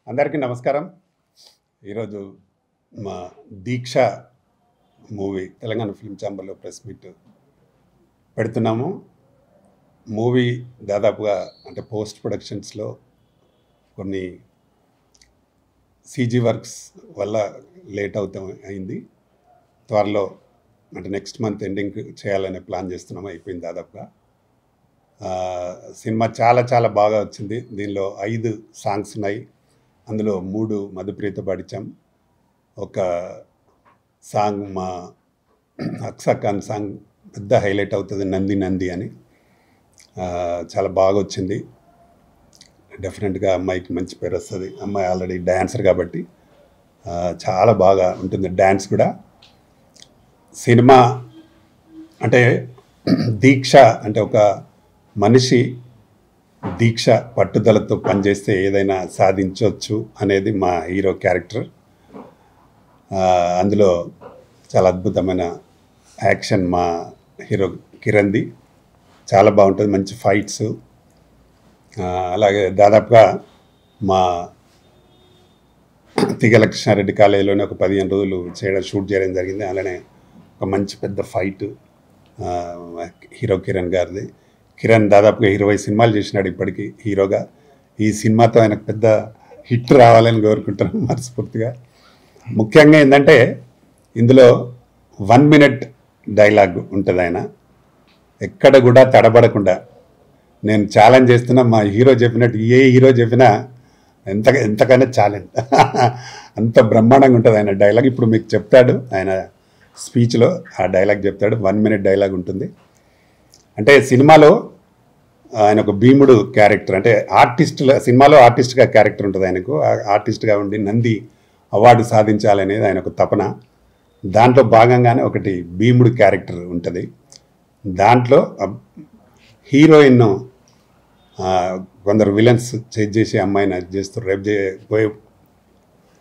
అందరికీ నమస్కారం. ఈరోజు మా దీక్ష మూవీ తెలంగాణ ఫిల్మ్ ఛాంబర్లో ప్రెస్ మీట్ పెడుతున్నాము. మూవీ దాదాపుగా అంటే పోస్ట్ ప్రొడక్షన్స్లో కొన్ని సీజీ వర్క్స్ వల్ల లేట్ అయింది. త్వరలో అంటే నెక్స్ట్ మంత్ ఎండింగ్ చేయాలనే ప్లాన్ చేస్తున్నాము. అయిపోయింది దాదాపుగా. సినిమా చాలా చాలా బాగా వచ్చింది. దీనిలో 5 సాంగ్స్ ఉన్నాయి. అందులో 3 మధుప్రియతో పాడించాం. ఒక సాంగ్ మా అక్సా ఖాన్ సాంగ్ పెద్ద హైలైట్ అవుతుంది, నంది నంది అని. చాలా బాగా వచ్చింది. డెఫినెట్గా అమ్మాయికి మంచి పేరు వస్తుంది. అమ్మాయి ఆల్రెడీ డ్యాన్సర్ కాబట్టి చాలా బాగా ఉంటుంది డ్యాన్స్ కూడా. సినిమా అంటే దీక్ష అంటే ఒక మనిషి దీక్ష పట్టుదలతో పనిచేస్తే ఏదైనా సాధించవచ్చు అనేది మా హీరో క్యారెక్టర్. అందులో చాలా అద్భుతమైన యాక్షన్ మా హీరో కిరణ్ది చాలా బాగుంటుంది. మంచి ఫైట్స్. అలాగే దాదాపుగా మా తిగల కృష్ణారెడ్డి కాలేజీలోనే ఒక 15 రోజులు షూట్ చేయడం జరిగింది. అలానే ఒక మంచి పెద్ద ఫైట్ హీరో కిరణ్ గారిది. కిరణ్ దాదాపుగా 20 సినిమాలు చేసినాడు ఇప్పటికీ హీరోగా. ఈ సినిమాతో ఆయనకు పెద్ద హిట్ రావాలని కోరుకుంటున్నాను మనస్ఫూర్తిగా. ముఖ్యంగా ఏంటంటే ఇందులో 1 మినిట్ డైలాగ్ ఉంటుంది. ఆయన ఎక్కడ కూడా తడబడకుండా నేను ఛాలెంజ్ చేస్తున్నా. మా హీరో చెప్పినట్టు ఏ హీరో చెప్పినా ఎంతకైనా ఛాలెంజ్ అంత బ్రహ్మాండంగా ఉంటుంది ఆయన డైలాగ్. ఇప్పుడు మీకు చెప్తాడు ఆయన స్పీచ్లో. ఆ డైలాగ్ చెప్తాడు. 1 మినిట్ డైలాగ్ ఉంటుంది. అంటే సినిమాలో ఆయన ఒక భీముడు క్యారెక్టర్, అంటే సినిమాలో ఆర్టిస్ట్గా క్యారెక్టర్ ఉంటుంది ఆయనకు. ఆర్టిస్ట్గా ఉండి నంది అవార్డు సాధించాలనేది ఆయన ఒక తపన. దాంట్లో భాగంగానే ఒకటి భీముడు క్యారెక్టర్ ఉంటుంది. దాంట్లో హీరోయిన్ కొందరు విలన్స్ చేసి అమ్మాయిని చేస్తూ రేపు పోయే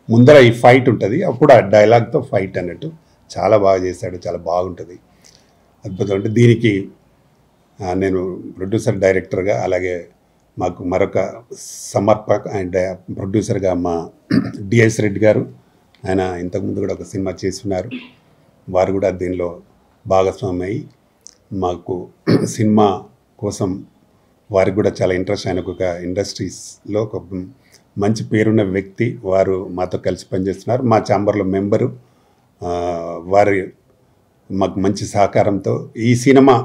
ముందర ఈ ఫైట్ ఉంటుంది. అప్పుడు ఆ డైలాగ్తో ఫైట్ అన్నట్టు చాలా బాగా చేశాడు. చాలా బాగుంటుంది, అద్భుతం. అంటే దీనికి నేను ప్రొడ్యూసర్ డైరెక్టర్గా, అలాగే మాకు మరొక సమర్పక అండ్ ప్రొడ్యూసర్గా మా డిఎస్ రెడ్డి గారు. ఆయన ఇంతకుముందు కూడా ఒక సినిమా చేస్తున్నారు. వారు కూడా దీనిలో భాగస్వామి అయ్యి మాకు సినిమా కోసం వారికి కూడా చాలా ఇంట్రెస్ట్. ఆయనకు ఒక ఇండస్ట్రీస్లో ఒక మంచి పేరున్న వ్యక్తి. వారు మాతో కలిసి పనిచేస్తున్నారు. మా ఛాంబర్లో మెంబరు. వారి మాకు మంచి సహకారంతో ఈ సినిమా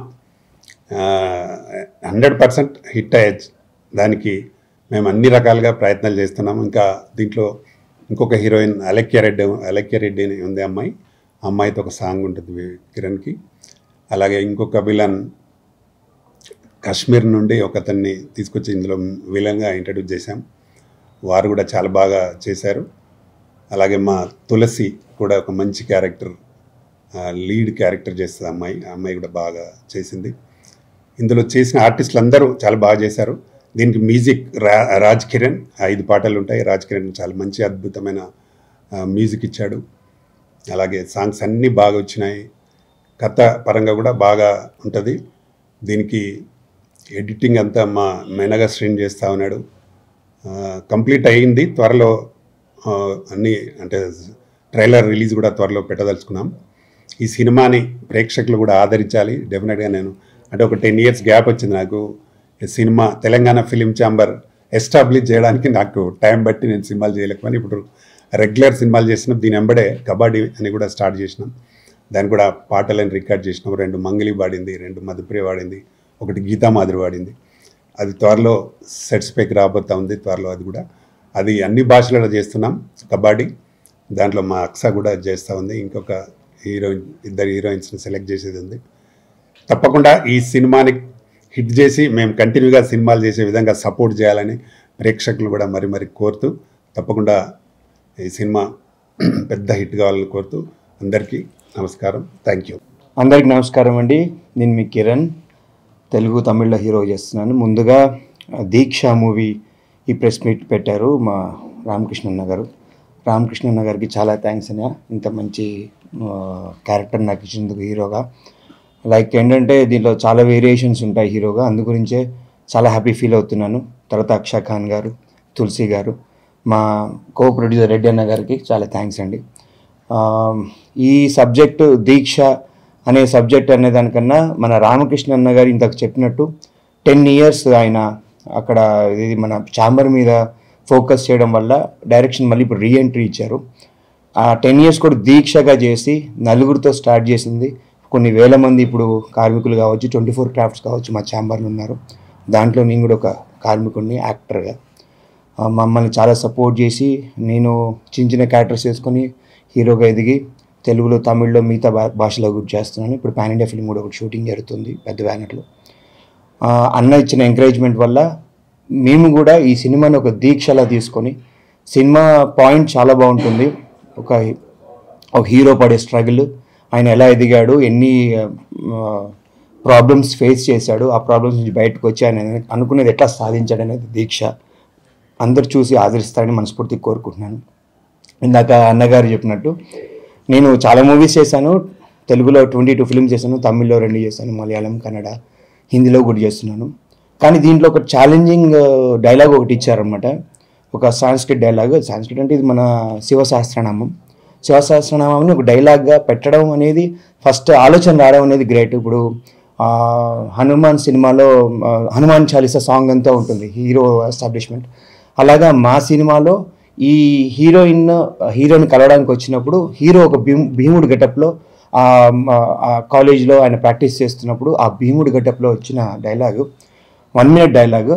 100% హిట్ అయ్యచ్చు. దానికి మేము అన్ని రకాలుగా ప్రయత్నాలు చేస్తున్నాము. ఇంకా దీంట్లో ఇంకొక హీరోయిన్ అలక్య రెడ్డి ఉంది అమ్మాయి. అమ్మాయితో ఒక సాంగ్ ఉంటుంది కిరణ్కి. అలాగే ఇంకొక విలన్ కాశ్మీర్ నుండి ఒకతన్ని తీసుకొచ్చి ఇందులో విలన్గా ఇంట్రడ్యూస్ చేశాం. వారు కూడా చాలా బాగా చేశారు. అలాగే మా తులసి కూడా ఒక మంచి క్యారెక్టర్, లీడ్ క్యారెక్టర్ చేస్తుంది అమ్మాయి. ఆ అమ్మాయి కూడా బాగా చేసింది. ఇందులో చేసిన ఆర్టిస్టులు అందరూ చాలా బాగా చేశారు. దీనికి మ్యూజిక్ రాజ్ కిరణ్. 5 పాటలు ఉంటాయి. రాజ్ కిరణ్ చాలా మంచి అద్భుతమైన మ్యూజిక్ ఇచ్చాడు. అలాగే సాంగ్స్ అన్నీ బాగా వచ్చినాయి. కథ పరంగా కూడా బాగా ఉంటుంది. దీనికి ఎడిటింగ్ అంతా మా మెనగా స్ట్రీమ్ చేస్తూ ఉన్నాడు. కంప్లీట్ అయ్యింది. త్వరలో అన్నీ అంటే ట్రైలర్ రిలీజ్ కూడా త్వరలో పెట్టదలుచుకున్నాం. ఈ సినిమాని ప్రేక్షకులు కూడా ఆదరించాలి. డెఫినెట్గా నేను అంటే ఒక 10 years గ్యాప్ వచ్చింది నాకు. Cinema Telangana film chamber establish చేయడానికి నాకు టైం బట్టి నేను సినిమాలు చేయలేకపోయినా ఇప్పుడు రెగ్యులర్ సినిమాలు చేసినాం. దీని వెంబడే కబడ్డీ అని కూడా స్టార్ట్ చేసినాం. దాన్ని కూడా పాటలను రికార్డ్ చేసినాం. 2 మంగళి పాడింది, 2 మధుప్రియ పాడింది, 1 గీతా మాధురి పాడింది. అది త్వరలో సెట్స్ పైకి రాబోతూ ఉంది. త్వరలో అది అన్ని భాషలలో చేస్తున్నాం కబడ్డీ. దాంట్లో మా అక్సా కూడా చేస్తూ ఉంది. ఇంకొక ఇద్దరు హీరోయిన్స్ని సెలెక్ట్ చేసేది ఉంది. తప్పకుండా ఈ సినిమాని హిట్ చేసి మేము కంటిన్యూగా సినిమాలు చేసే విధంగా సపోర్ట్ చేయాలని ప్రేక్షకులు కూడా మరి కోరుతూ, తప్పకుండా ఈ సినిమా పెద్ద హిట్ కావాలని కోరుతూ అందరికీ నమస్కారం. Thank you. అందరికీ నమస్కారం అండి. నేను మీ కిరణ్, తెలుగు తమిళ్లో హీరో చేస్తున్నాను. ముందుగా దీక్ష మూవీ ఈ ప్రెస్ మీట్ పెట్టారు మా రామకృష్ణన్న గారు. రామకృష్ణన్న గారికి చాలా థ్యాంక్స్ అన్న. ఇంత మంచి క్యారెక్టర్ నాకు ఇచ్చినందుకు హీరోగా. లైక్ ఏంటంటే దీంట్లో చాలా వేరియేషన్స్ ఉంటాయి హీరోగా. అందుగురించే చాలా హ్యాపీ ఫీల్ అవుతున్నాను. తర్వాత అక్షా ఖాన్ గారు, తులసి గారు, మా కో ప్రొడ్యూసర్ రెడ్డి అన్న గారికి చాలా థ్యాంక్స్ అండి. ఈ సబ్జెక్టు దీక్ష అనే సబ్జెక్ట్ అనే దానికన్నా మన రామకృష్ణ అన్న గారు ఇంతకు చెప్పినట్టు 10 years ఆయన అక్కడ ఇది మన ఛాంబర్ మీద ఫోకస్ చేయడం వల్ల డైరెక్షన్ మళ్ళీ ఇప్పుడు రీఎంట్రీ ఇచ్చారు. ఆ 10 years కూడా దీక్షగా చేసి నలుగురితో స్టార్ట్ చేసింది. కొన్ని వేల మంది ఇప్పుడు కార్మికులు కావచ్చు, 24 Crafts కావచ్చు మా ఛాంబర్లో ఉన్నారు. దాంట్లో నేను కూడా ఒక కార్మికుడిని యాక్టర్గా. మమ్మల్ని చాలా సపోర్ట్ చేసి నేను చిన్న చిన్న క్యారెక్టర్స్ వేసుకొని హీరోగా ఎదిగి తెలుగులో, తమిళ్లో, మిగతా భాషలో కూడా చేస్తున్నాను. ఇప్పుడు పాన్ ఇండియా ఫిల్మ్ కూడా ఒకటి షూటింగ్ జరుగుతుంది పెద్ద బ్యానర్లో. అన్న ఇచ్చిన ఎంకరేజ్మెంట్ వల్ల మేము కూడా ఈ సినిమాని ఒక దీక్షలా తీసుకొని, సినిమా పాయింట్ చాలా బాగుంటుంది. ఒక హీరో పడే స్ట్రగుల్, ఆయన ఎలా ఎదిగాడు, ఎన్ని ప్రాబ్లమ్స్ ఫేస్ చేశాడు, ఆ ప్రాబ్లమ్స్ నుంచి బయటకు వచ్చి ఆయన అనుకునేది ఎట్లా సాధించాడు అనేది దీక్ష. అందరు చూసి ఆదరిస్తారని మనస్ఫూర్తిగా కోరుకుంటున్నాను. ఇందాక అన్నగారు చెప్పినట్టు నేను చాలా మూవీస్ చేశాను. తెలుగులో 22 films చేశాను, తమిళ్లో 2 చేశాను, మలయాళం, కన్నడ, హిందీలో కూడా చేస్తున్నాను. కానీ దీంట్లో ఒక ఛాలెంజింగ్ డైలాగ్ ఒకటి ఇచ్చారనమాట. ఒక సాంస్క్రిట్ డైలాగ్. సాంస్క్రిట్ అంటే ఇది మన శివసహస్రనామం. శివసహస్రనామాన్ని ఒక డైలాగ్గా పెట్టడం అనేది, ఫస్ట్ ఆలోచన రావడం అనేది గ్రేట్. ఇప్పుడు హనుమాన్ సినిమాలో హనుమాన్ చాలీసా సాంగ్ అంతా ఉంటుంది, హీరో ఎస్టాబ్లిష్మెంట్. అలాగా మా సినిమాలో ఈ హీరోని కలవడానికి వచ్చినప్పుడు హీరో ఒక భీముడు గెటప్లో కాలేజీలో ఆయన ప్రాక్టీస్ చేస్తున్నప్పుడు ఆ భీముడు గెటప్లో వచ్చిన డైలాగు 1 minute డైలాగు.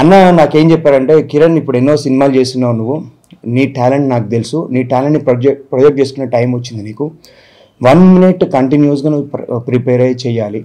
అన్న నాకేం చెప్పారంటే, కిరణ్ ఇప్పుడు ఎన్నో సినిమాలు చేస్తున్నావు నువ్వు, నీ టాలెంట్ నాకు తెలుసు, నీ టాలెంట్ని ప్రొజెక్ట్ చేసుకునే టైం వచ్చింది నీకు, 1 minute కంటిన్యూస్గా నువ్వు ప్రిపేర్ అయ్యి చేయాలి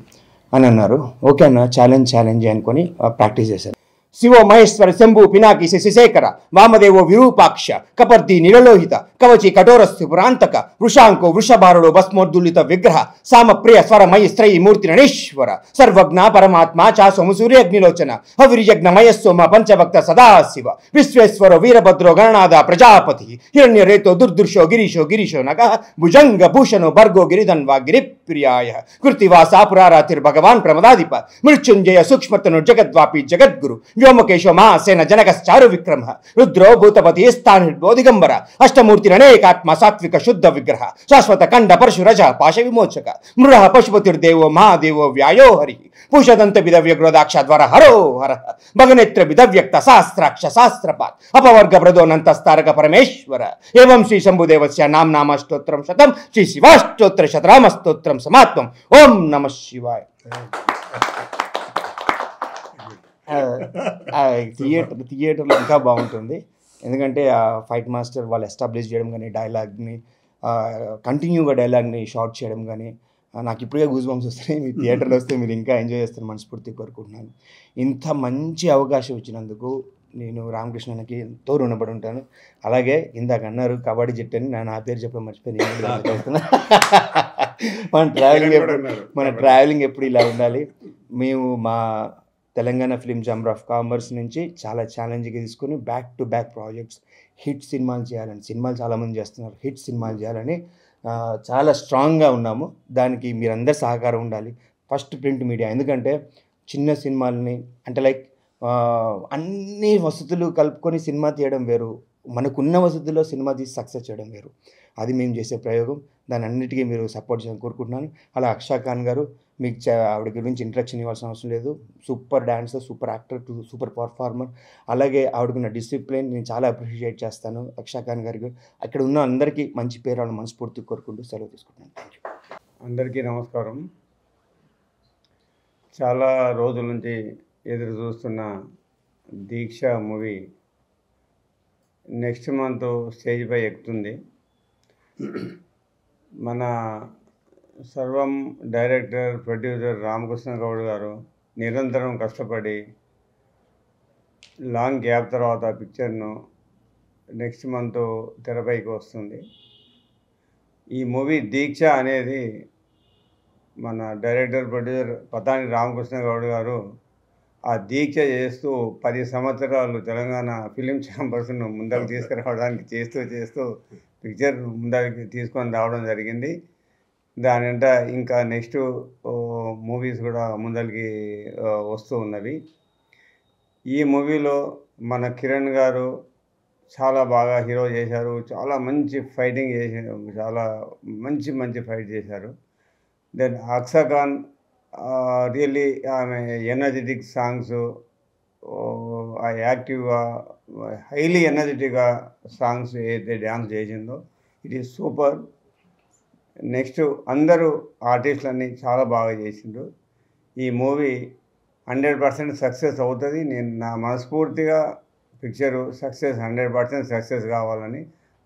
అని అన్నారు. ఓకే అన్న, ఛాలెంజ్ అనుకొని ప్రాక్టీస్ చేశాను. శివో మహేశ్వర శంభు పినాకి శశిశేఖర వామదేవో విరూపాక్ష కపర్ది నిరలోహిత కవచి కఠోరస్థి పురాంతక వృషాంకో వృషభారుడో భస్మోద్దులిత విగ్రహ సామప్రియ స్వరమయి స్త్రయీ మూర్తి రణేశ్వర సర్వజ్ఞ పరమాత్మ చాసోము సూర్యగ్నిలోచన హవిర్యజ్ఞమయస్సోమ పంచభక్త సదాశివ విశ్వేశ్వర వీరభద్రో గణనాథ ప్రజాపతి హిరణ్యరేతో దుర్దుర్షో గిరీశో నగ భుజంగ భూషణో భర్గో గిరిధన్వా గిరిప్రియాయ కృతివాసా పురారాతిర్భగవాన్ ప్రమదాధిప మృత్యుంజయ సూక్ష్మతను జగద్వాపి జగద్గురు వ్యోమకేశో మహాసేన జనకశ్చారు విక్రమ రుద్రో భూతపతి స్థానిర్భో దిగంబర అష్టమూర్తిరనేకాత్మ సాత్విక శుద్ధ విగ్రహ శాశ్వత కండ పరశురజ పాశ విమోచక మృడ పశుపతిర్దేవో మహాదేవో వ్యాయో హరి పూషదంత విధవ్యగ్రోదాక్ష ద్వార హరో హర భగనేత్ర విధవ్యక్త శాస్త్రాక్ష శాస్త్రపాత్ అపవర్గ ప్రదోనంతస్తారక పరమేశ్వర ఏవం శ్రీ శంభుదేవస్య నామ స్తోత్రం శతం శ్రీ శివాష్టోత్తర శతరామ స్తోత్రం సమాత్మం. ఓం నమః శివాయ. థియేటర్లో ఇంకా బాగుంటుంది, ఎందుకంటే ఆ ఫైట్ మాస్టర్ వాళ్ళు ఎస్టాబ్లిష్ చేయడం కానీ, డైలాగ్ని కంటిన్యూగా డైలాగ్ని షార్ట్ చేయడం కానీ నాకు ఇప్పుడే గూస్ బంప్స్ వస్తున్నాయి. మీ థియేటర్లో వస్తే మీరు ఇంకా ఎంజాయ్ చేస్తారు మనస్ఫూర్తిగా కోరుకుంటున్నాను. ఇంత మంచి అవకాశం ఇచ్చినందుకు నేను రామకృష్ణకి ఎంతో రుణపడి ఉంటాను. అలాగే ఇందాక అన్నారు కబడ్డీ జట్టు అని, నా పేరు చెప్పడం మర్చిపోయి మన ట్రావెలింగ్ ఎప్పుడు ఇలా ఉండాలి. మేము మా Telangana film chamber of commerce నుంచి చాలా ఛాలెంజ్గా తీసుకొని back to back projects, hit సినిమాలు చేయాలని, సినిమాలు చాలామంది చేస్తున్నారు, హిట్ సినిమాలు చేయాలని చాలా స్ట్రాంగ్గా ఉన్నాము. దానికి మీరందరూ సహకారం ఉండాలి. ఫస్ట్ ప్రింట్ మీడియా, ఎందుకంటే చిన్న సినిమాలని అంటే లైక్ అన్ని వసతులు కలుపుకొని సినిమా తీయడం వేరు, మనకున్న వసతుల్లో సినిమా తీసి సక్సెస్ చేయడం వేరు. అది మేము చేసే ప్రయోగం. దాని అన్నిటికీ మీరు సపోర్ట్ చేయాలని కోరుకుంటున్నాను. అలా అక్షా ఖాన్ గారు, మీకు ఆవిడ గురించి ఇంట్రడక్షన్ ఇవ్వాల్సిన అవసరం లేదు. Super dancer, super actor, super performer. అలాగే ఆవిడకున్న డిసిప్లిన్ నేను చాలా అప్రిషియేట్ చేస్తాను అక్షా ఖాన్ గారికి. అక్కడ ఉన్న అందరికీ మంచి పేరు రావాలని మనస్ఫూర్తిగా కోరుకుంటూ సెలవు తీసుకుంటాను. Thank you. అందరికీ నమస్కారం. చాలా రోజుల నుంచి ఎదురు చూస్తున్న దీక్ష మూవీ నెక్స్ట్ మంత్ స్టేజ్పై ఎక్కుతుంది. మన సర్వం డైరెక్టర్, ప్రొడ్యూసర్ రామకృష్ణ గౌడ్ గారు నిరంతరం కష్టపడి లాంగ్ గ్యాప్ తర్వాత పిక్చర్ను నెక్స్ట్ మంత్ తెరపైకి వస్తుంది. ఈ మూవీ దీక్ష అనేది మన డైరెక్టర్, ప్రొడ్యూసర్ పతాని రామకృష్ణ గౌడ్ గారు ఆ దీక్ష చేస్తూ 10 సంవత్సరాలు తెలంగాణ ఫిలిం ఛాంబర్స్ను ముందరికి తీసుకురావడానికి చేస్తూ పిక్చర్ ముందరికి తీసుకొని రావడం జరిగింది. దాని అంటే ఇంకా నెక్స్ట్ మూవీస్ కూడా ముందరికి వస్తూ ఉన్నవి. ఈ మూవీలో మన కిరణ్ గారు చాలా బాగా హీరో చేశారు. చాలా మంచి ఫైటింగ్ చేసారు. చాలా మంచి మంచి ఫైట్ చేశారు. దెన్ అక్సా ఖాన్ రియల్లీ ఆమె ఎనర్జెటిక్ సాంగ్స్, ఆ యాక్టివ్గా హైలీ ఎనర్జెటిక్గా సాంగ్స్ ఏదైతే డ్యాన్స్ చేసిందో ఇట్ ఈస్ సూపర్. నెక్స్ట్ అందరూ ఆర్టిస్టులన్నీ చాలా బాగా చేసిండ్రు. ఈ మూవీ 100% సక్సెస్ అవుతుంది. నేను నా మనస్ఫూర్తిగా పిక్చరు సక్సెస్ 100% సక్సెస్ కావాలని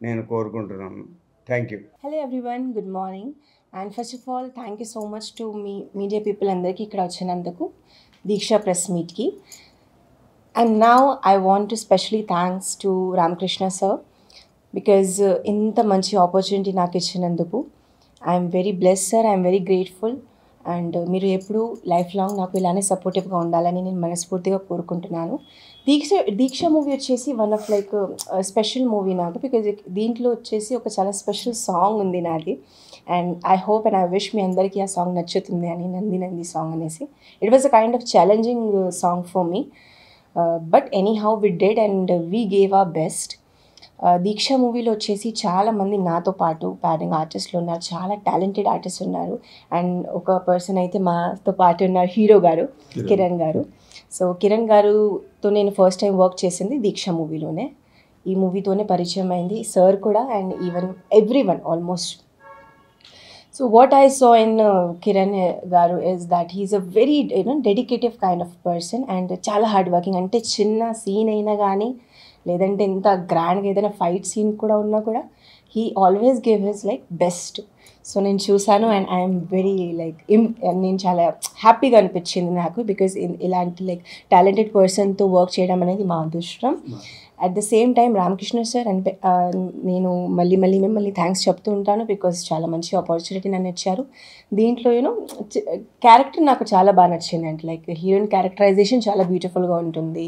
నేను కోరుకుంటున్నాను. Thank you. Hello everyone, good morning. And first of all, thank you so much to media people అందరికీ ఇక్కడ వచ్చినందుకు దీక్ష press మీట్కి. And now I want to specially thanks to Ramakrishna sir because ఇంత మంచి opportunity నాకు ఇచ్చినందుకు I'm very blessed sir. I'm very grateful. And మీరు ఎప్పుడు life long నాకు ఇలానే సపోర్టివ్గా ఉండాలని నేను మనస్ఫూర్తిగా కోరుకుంటున్నాను. దీక్ష మూవీ వచ్చేసి one of like special movie నాకు, బికాజ్ దీంట్లో వచ్చేసి ఒక చాలా స్పెషల్ సాంగ్ ఉంది నాది. And I hope and I wish me అందరికీ ఆ సాంగ్ నచ్చుతుంది అని, నంది నంది సాంగ్ అనేసి. It was a kind of challenging song for me, but any how we did and we gave our best. Deeksha మూవీలో వచ్చేసి చాలామంది నాతో పాటు ప్యాడింగ్ ఆర్టిస్టులు ఉన్నారు, చాలా టాలెంటెడ్ ఆర్టిస్ట్ ఉన్నారు. అండ్ ఒక పర్సన్ అయితే మాతో పాటు ఉన్నారు, హీరో గారు కిరణ్ గారు. సో కిరణ్ గారుతో నేను ఫస్ట్ టైం వర్క్ చేసింది దీక్ష మూవీలోనే. ఈ మూవీతోనే పరిచయం అయింది సార్ కూడా, and even every one almost. So what I saw in Kiran garu is that he is a very dedicative kind of person and చాలా హార్డ్ వర్కింగ్. అంటే చిన్న సీన్ అయినా కానీ, లేదంటే ఎంత గ్రాండ్గా ఏదైనా ఫైట్ సీన్ కూడా ఉన్నా కూడా he always give his like best. So నేను చూసాను అండ్ ఐఎమ్ వెరీ లైక్ నేను చాలా హ్యాపీగా అనిపించింది నాకు, బికాజ్ ఇలాంటి లైక్ టాలెంటెడ్ పర్సన్తో వర్క్ చేయడం అనేది మా అదృష్టం. At the same time Ramakrishna sir and నేను మళ్ళీ మిమ్మల్ని థ్యాంక్స్ చెప్తూ ఉంటాను, బికాజ్ చాలా మంచి ఆపర్చునిటీ నన్ను ఇచ్చారు. దీంట్లో క్యారెక్టర్ నాకు చాలా బాగా నచ్చింది. అంటే లైక్ హీరోయిన్ క్యారెక్టరైజేషన్ చాలా బ్యూటిఫుల్గా ఉంటుంది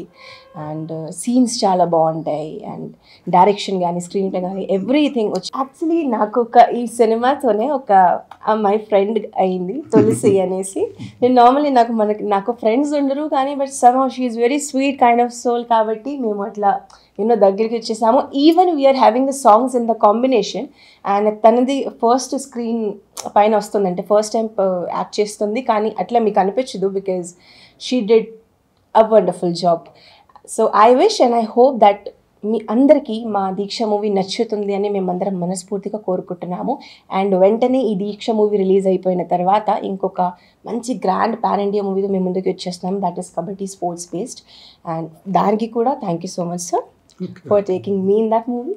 అండ్ సీన్స్ చాలా బాగుంటాయి అండ్ డైరెక్షన్ కానీ స్క్రీన్ ప్లే కానీ ఎవ్రీథింగ్ వచ్చి. యాక్చువల్లీ నాకు ఈ సినిమాతోనే ఒక అమ్మాయి ఫ్రెండ్ అయింది, తులసి అనేసి. నేను నార్మల్లీ నాకు ఫ్రెండ్స్ ఉండరు కానీ, but somehow she is very sweet kind of soul, కాబట్టి మేము అట్లా దగ్గరికి వచ్చేసాము. Even we are having the songs in the combination. And తనది ఫస్ట్ స్క్రీన్ పైన వస్తుంది, అంటే ఫస్ట్ టైం యాక్ట్ చేస్తుంది, కానీ అట్లా మీకు అనిపించదు because she did a wonderful job. So I wish and I hope that me అందరికీ మా దీక్ష మూవీ నచ్చుతుంది అని మేమందరం మనస్ఫూర్తిగా కోరుకుంటున్నాము. అండ్ వెంటనే ఈ దీక్ష మూవీ రిలీజ్ అయిపోయిన తర్వాత ఇంకొక మంచి గ్రాండ్ పాన్ ఇండియా మూవీతో మేము ముందుకు వచ్చేస్తున్నాము, that is kabaddi sports based. And దానికి కూడా thank you so much sir for taking me in that movie.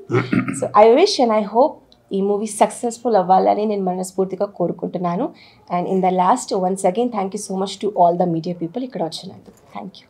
So I wish and I hope ఈ మూవీ సక్సెస్ఫుల్ అవ్వాలని నేను మనస్ఫూర్తిగా కోరుకుంటున్నాను. And in the last once again thank you so much to all the media people ఇక్కడ వచ్చినందుకు. Thank you.